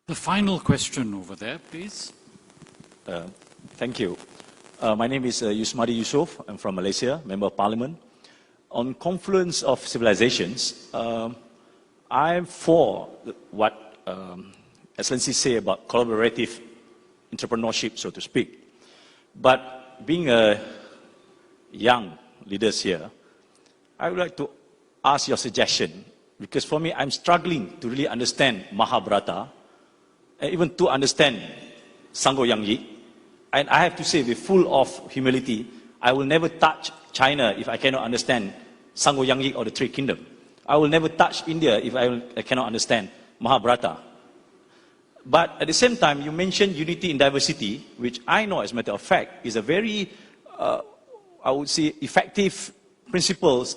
The final question over there, please. Thank you. My name is Yusmadi Yusof. I'm from Malaysia, Member of Parliament. On confluence of civilizations, I'm for what Excellency say about collaborative entrepreneurship, so to speak. But being a young leaders here, I would like to ask your suggestion, because for me, I'm struggling to really understand Mahabharata, and even to understand Sangho Yangyik. And I have to say, with full of humility, I will never touch China if I cannot understand Sangho Yangyik or the Three Kingdoms. I will never touch India if I cannot understand Mahabharata. But at the same time, you mentioned unity in diversity, which I know, as a matter of fact, is a very, I would say, effective principles,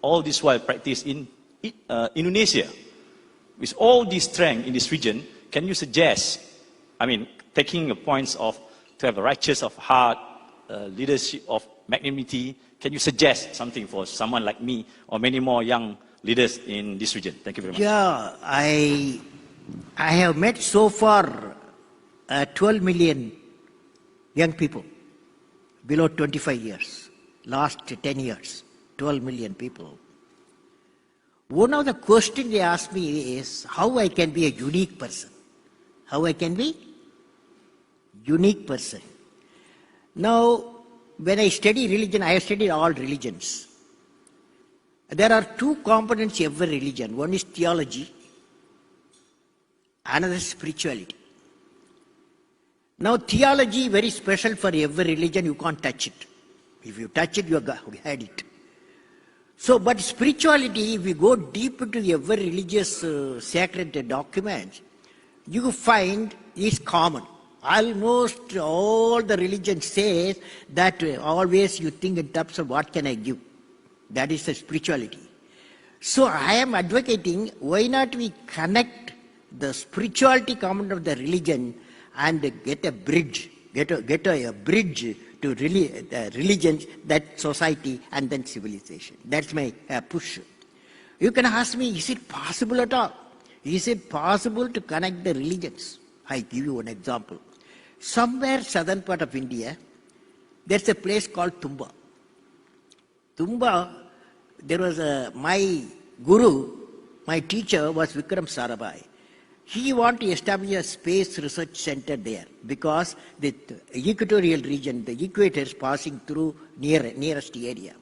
all this while practiced in Indonesia. With all this strength in this region, can you suggest, I mean, taking the points of to have a righteous of heart, leadership of magnanimity, can you suggest something for someone like me or many more young leaders in this region? Thank you very much. Yeah, I have met so far 12 million young people below 25 years, last 10 years, 12 million people. One of the questions they ask me is how I can be a unique person. How I can be unique person. Now, when I study religion, I have studied all religions. There are two components in every religion. One is theology, another is spirituality. Now, theology very special for every religion, you can't touch it. If you touch it, you had it. So, but spirituality, if you go deep into every religious sacred document, you find is common. Almost all the religions say that always you think in terms of what can I give. That is the spirituality. So I am advocating, why not we connect the spirituality component of the religion and get a bridge, get a bridge to religions, that society and then civilization. That's my push. You can ask me, is it possible at all? Is it possible to connect the religions? I give you an example. Somewhere southern part of India, there's a place called Tumba. Tumba, there was my guru, my teacher was Vikram Sarabhai. He wanted to establish a space research center there because the equatorial region, the equator is passing through nearest area.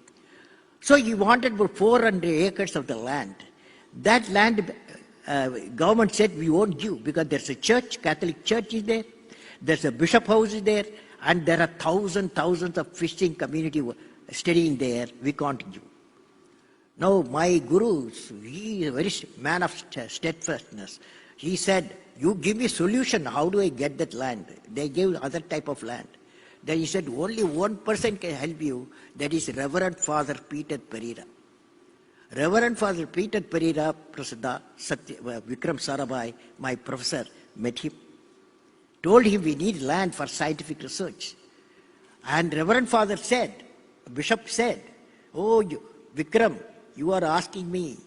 So he wanted about 400 acres of the land. That land, government said we won't give because there's a church, Catholic church is there, there's a bishop house is there, and there are thousands of fishing community studying there, we can't give. Now my guru, he is a very man of steadfastness. He said, you give me solution, how do I get that land? They gave other type of land. Then he said, only one person can help you, that is Reverend Father Peter Pereira. Reverend Father Peter Pereira, Vikram Sarabhai, my professor, met him. Told him we need land for scientific research. And Reverend Father said, Bishop said, oh Vikram, you are asking me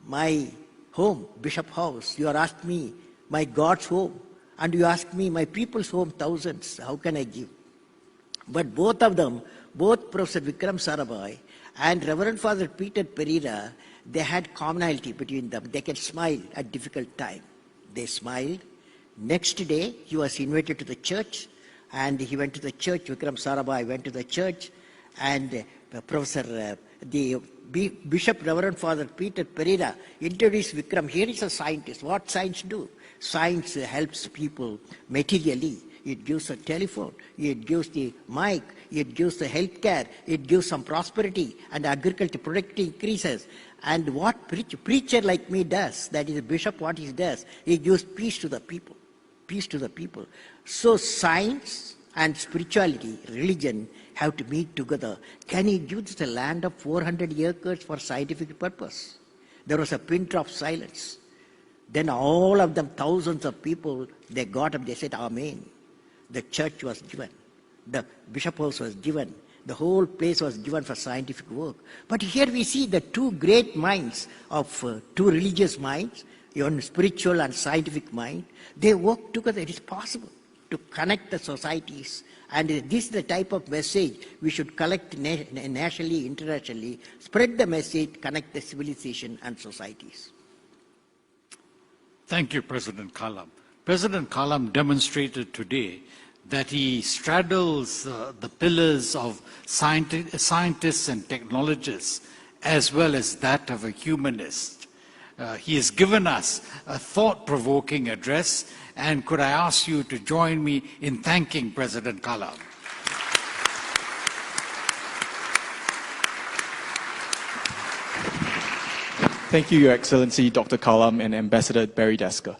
my home, Bishop House, you are asking me my God's home, and you ask me my people's home, thousands, how can I give? But both of them, both Professor Vikram Sarabhai and Reverend Father Peter Pereira, they had commonality between them. They can smile at difficult time. They smiled. Next day, he was invited to the church, and he went to the church. Vikram Sarabhai went to the church, and the Bishop Reverend Father Peter Pereira introduced Vikram. Here is a scientist. What science do? Science helps people materially. It gives a telephone, it gives the mic, it gives the health care, it gives some prosperity, and agriculture productivity increases. And what preacher like me does, that is a bishop, what he does, he gives peace to the people. Peace to the people. So science and spirituality, religion, have to meet together. Can he use the land of 400 acres for scientific purpose? There was a pin drop silence. Then all of them, thousands of people, they got up, they said, Amen. The church was given. The bishop house was given. The whole place was given for scientific work. But here we see the two great minds of two religious minds, even spiritual and scientific mind, they work together. It is possible to connect the societies. And this is the type of message we should collect nationally, internationally, spread the message, connect the civilization and societies. Thank you, President Kalam. President Kalam demonstrated today that he straddles the pillars of scientists and technologists as well as that of a humanist. He has given us a thought-provoking address, and could I ask you to join me in thanking President Kalam? Thank you, Your Excellency, Dr. Kalam and Ambassador Barry Desker.